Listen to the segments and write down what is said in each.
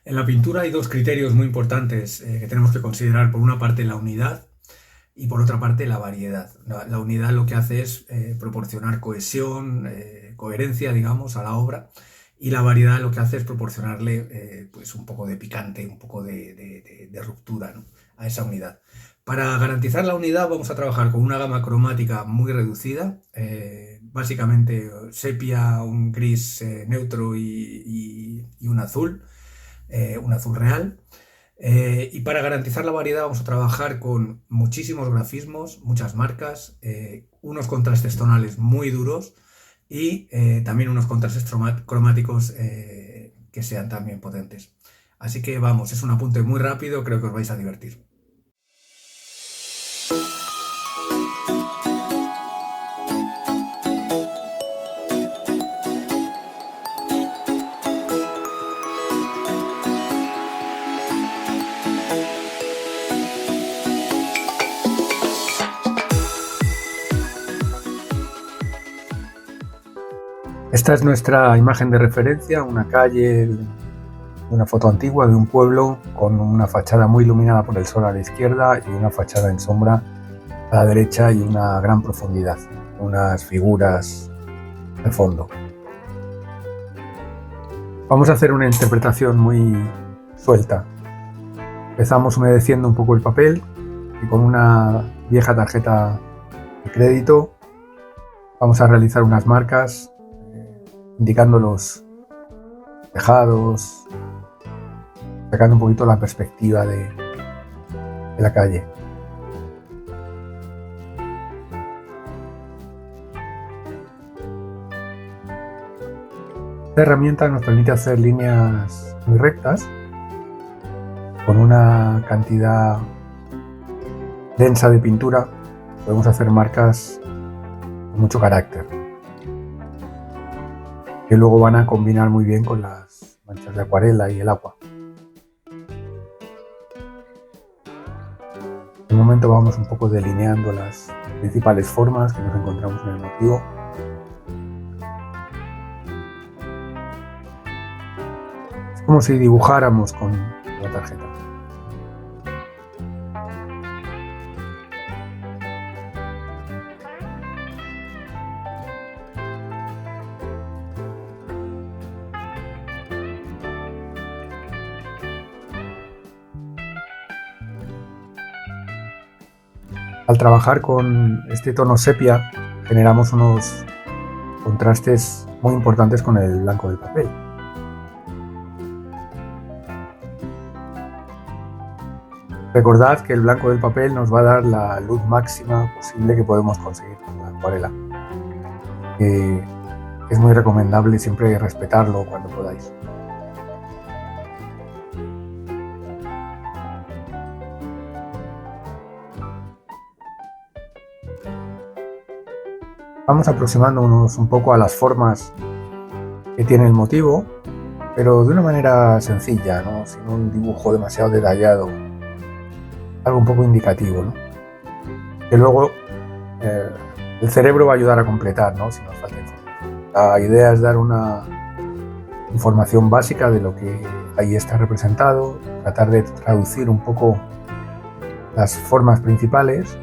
En la pintura hay dos criterios muy importantes que tenemos que considerar. Por una parte, la unidad y por otra parte, la variedad. La unidad lo que hace es proporcionar cohesión, coherencia, digamos, a la obra, y la variedad lo que hace es proporcionarle pues un poco de picante, un poco de ruptura, ¿no?, a esa unidad. Para garantizar la unidad vamos a trabajar con una gama cromática muy reducida, básicamente sepia, un gris neutro y un azul real. Y para garantizar la variedad vamos a trabajar con muchísimos grafismos, muchas marcas, unos contrastes tonales muy duros y también unos contrastes cromáticos que sean también potentes. Así que vamos, es un apunte muy rápido, creo que os vais a divertir. Esta es nuestra imagen de referencia, una calle, una foto antigua de un pueblo con una fachada muy iluminada por el sol a la izquierda y una fachada en sombra a la derecha y una gran profundidad, unas figuras de fondo. Vamos a hacer una interpretación muy suelta. Empezamos humedeciendo un poco el papel y con una vieja tarjeta de crédito vamos a realizar unas marcas indicando los tejados, sacando un poquito la perspectiva de la calle. Esta herramienta nos permite hacer líneas muy rectas con una cantidad densa de pintura. Podemos hacer marcas con mucho carácter, que luego van a combinar muy bien con las manchas de acuarela y el agua. De momento vamos un poco delineando las principales formas que nos encontramos en el motivo. Es como si dibujáramos con la tarjeta. Al trabajar con este tono sepia generamos unos contrastes muy importantes con el blanco del papel. Recordad que el blanco del papel nos va a dar la luz máxima posible que podemos conseguir con la acuarela. Es muy recomendable siempre respetarlo cuando podáis. Vamos aproximándonos un poco a las formas que tiene el motivo, pero de una manera sencilla, ¿no?, sin un dibujo demasiado detallado, algo un poco indicativo, ¿no?, que luego el cerebro va a ayudar a completar, ¿no?, si nos falta información. La idea es dar una información básica de lo que ahí está representado, tratar de traducir un poco las formas principales.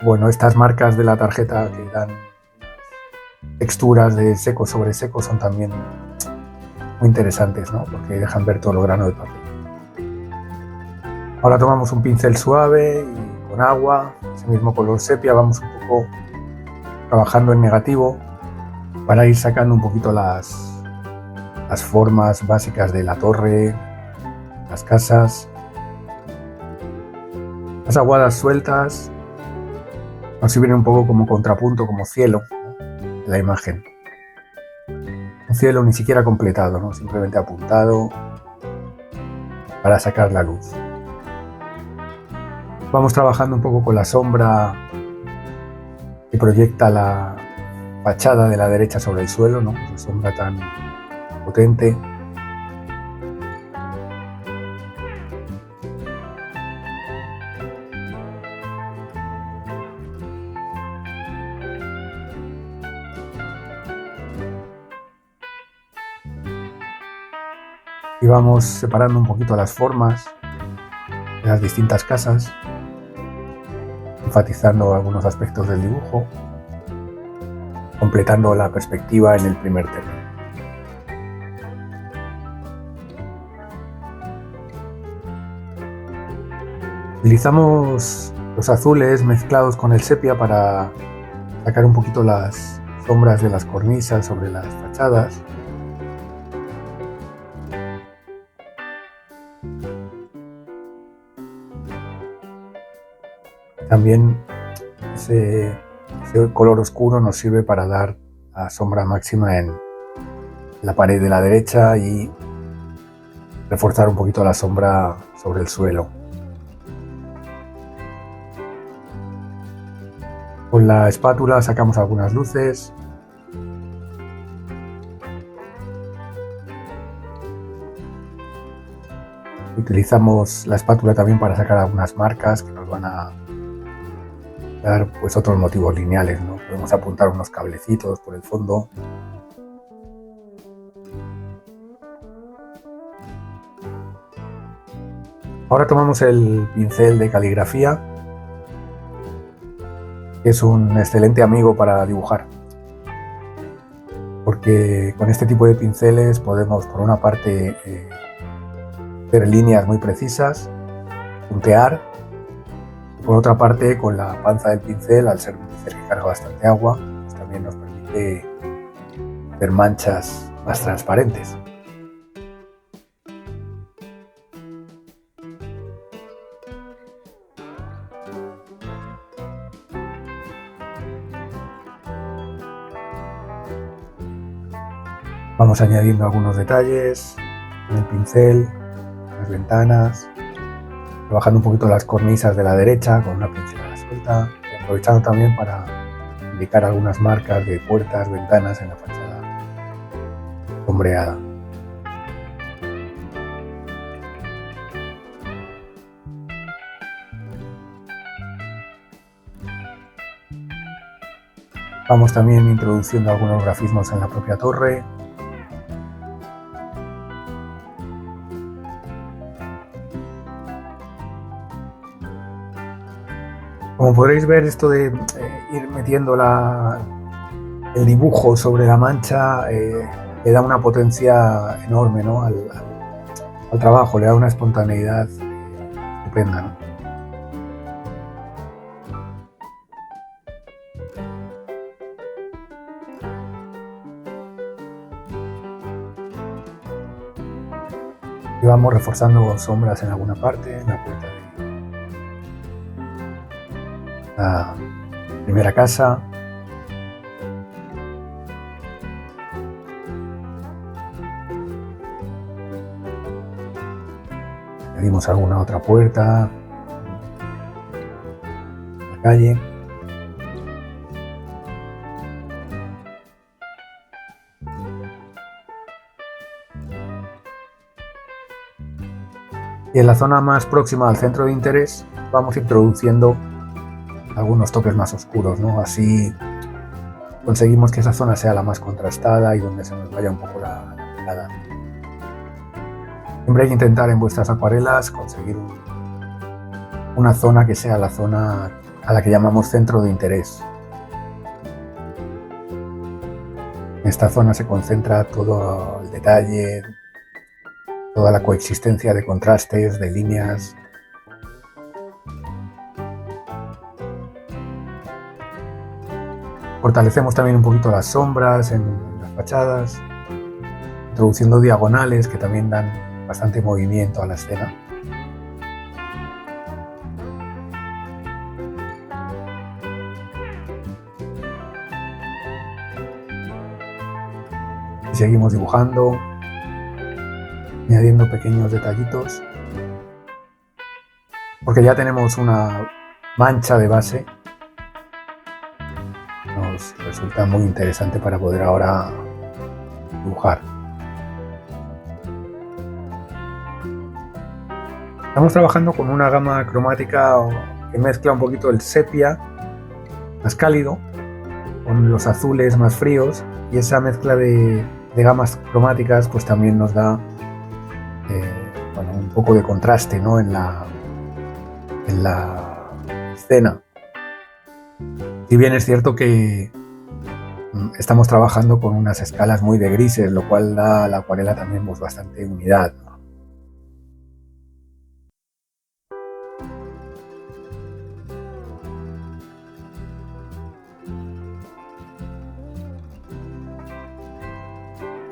Bueno, estas marcas de la tarjeta que dan texturas de seco sobre seco son también muy interesantes, ¿no?, porque dejan ver todo lo grano del papel. Ahora tomamos un pincel suave y con agua, ese mismo color sepia, vamos un poco trabajando en negativo para ir sacando un poquito las formas básicas de la torre, las casas. Las aguadas sueltas nos sirven un poco como contrapunto, como cielo, ¿no?, de la imagen. Un cielo ni siquiera completado, ¿no?, simplemente apuntado para sacar la luz. Vamos trabajando un poco con la sombra que proyecta la fachada de la derecha sobre el suelo, ¿no?, esa sombra tan potente. Y vamos separando un poquito las formas de las distintas casas, enfatizando algunos aspectos del dibujo, completando la perspectiva en el primer término. Utilizamos los azules mezclados con el sepia para sacar un poquito las sombras de las cornisas sobre las fachadas. También ese color oscuro nos sirve para dar la sombra máxima en la pared de la derecha y reforzar un poquito la sombra sobre el suelo. Con la espátula sacamos algunas luces. Utilizamos la espátula también para sacar algunas marcas que nos van a dar pues otros motivos lineales, ¿no? Podemos apuntar unos cablecitos por el fondo. Ahora tomamos el pincel de caligrafía, que es un excelente amigo para dibujar, porque con este tipo de pinceles podemos, por una parte, hacer líneas muy precisas, puntear, y por otra parte, con la panza del pincel, al ser un pincel que carga bastante agua, pues también nos permite hacer manchas más transparentes. Vamos añadiendo algunos detalles en el pincel, en las ventanas, trabajando un poquito las cornisas de la derecha con una pincelada suelta, y aprovechando también para indicar algunas marcas de puertas, ventanas en la fachada sombreada. Vamos también introduciendo algunos grafismos en la propia torre. Como podréis ver, esto de ir metiendo el dibujo sobre la mancha le da una potencia enorme, ¿no? al trabajo, le da una espontaneidad estupenda, ¿no? Y vamos reforzando sombras en alguna parte, en la puerta de la primera casa. Añadimos alguna otra puerta en la calle. Y en la zona más próxima al centro de interés vamos introduciendo algunos toques más oscuros, ¿no? Así conseguimos que esa zona sea la más contrastada y donde se nos vaya un poco la mirada. Siempre hay que intentar en vuestras acuarelas conseguir una zona que sea la zona a la que llamamos centro de interés. En esta zona se concentra todo el detalle, toda la coexistencia de contrastes, de líneas. Fortalecemos también un poquito las sombras en las fachadas, introduciendo diagonales que también dan bastante movimiento a la escena. Y seguimos dibujando, añadiendo pequeños detallitos, porque ya tenemos una mancha de base. Nos resulta muy interesante para poder ahora dibujar. Estamos trabajando con una gama cromática que mezcla un poquito el sepia más cálido con los azules más fríos, y esa mezcla de gamas cromáticas pues también nos da poco de contraste, ¿no? en la escena. Si bien es cierto que estamos trabajando con unas escalas muy de grises, lo cual da a la acuarela también pues, bastante unidad, ¿no?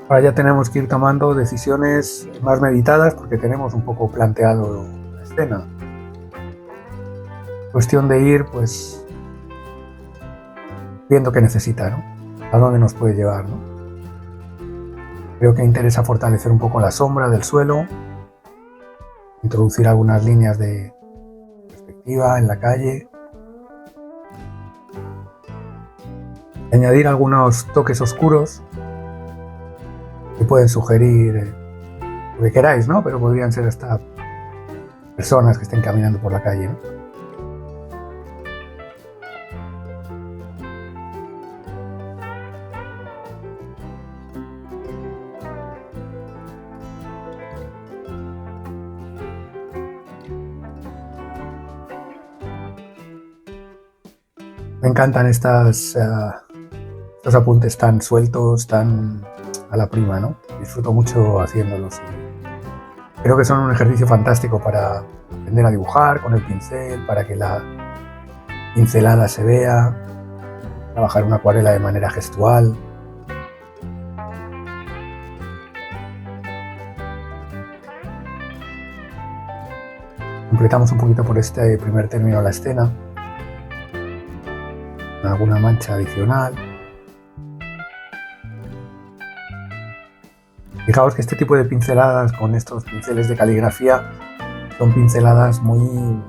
Ahora ya tenemos que ir tomando decisiones más meditadas porque tenemos un poco planteado la escena. Cuestión de ir pues viendo qué necesita, ¿no? A dónde nos puede llevar, ¿no? Creo que interesa fortalecer un poco la sombra del suelo, introducir algunas líneas de perspectiva en la calle, añadir algunos toques oscuros que pueden sugerir lo que queráis, ¿no? Pero podrían ser hasta personas que estén caminando por la calle, ¿no? Me encantan estos apuntes tan sueltos, tan a la prima, ¿no? Disfruto mucho haciéndolos. Creo que son un ejercicio fantástico para aprender a dibujar con el pincel, para que la pincelada se vea, trabajar una acuarela de manera gestual. Completamos un poquito por este primer término la escena, alguna mancha adicional. Fijaos que este tipo de pinceladas con estos pinceles de caligrafía son pinceladas muy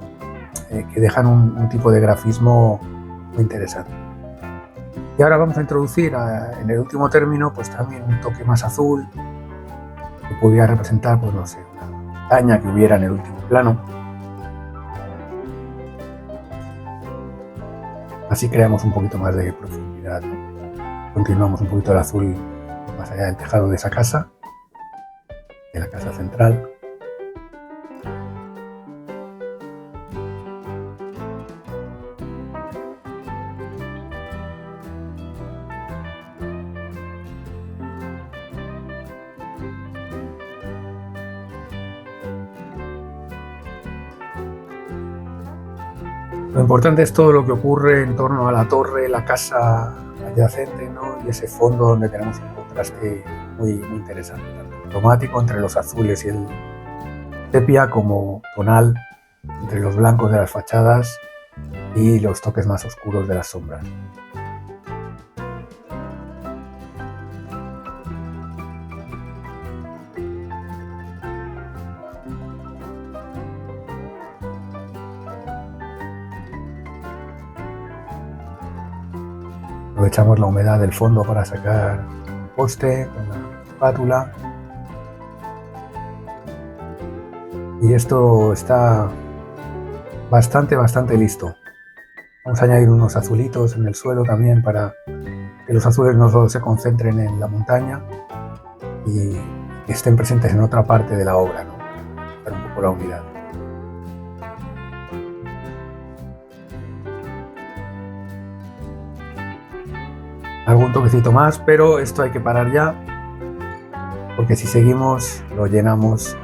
que dejan un tipo de grafismo muy interesante. Y ahora vamos a introducir en el último término pues también un toque más azul que podría representar, pues no sé, una montaña que hubiera en el último plano. Así creamos un poquito más de profundidad, ¿no? Continuamos un poquito el azul más allá del tejado de esa casa, de la casa central. Lo importante es todo lo que ocurre en torno a la torre, la casa adyacente, ¿no? Y ese fondo donde tenemos un contraste muy, muy interesante, tanto cromático entre los azules y el sepia, como tonal entre los blancos de las fachadas y los toques más oscuros de las sombras. Aprovechamos la humedad del fondo para sacar un poste con la espátula. Y esto está bastante listo. Vamos a añadir unos azulitos en el suelo también para que los azules no solo se concentren en la montaña y que estén presentes en otra parte de la obra, ¿no? Para un poco la unidad. Algún toquecito más, pero esto hay que parar ya, porque si seguimos lo llenamos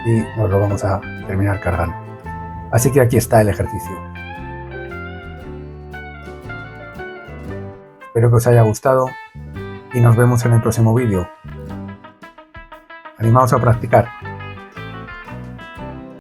y nos lo vamos a terminar cargando. Así que aquí está el ejercicio. Espero que os haya gustado y nos vemos en el próximo vídeo. Animaos a practicar.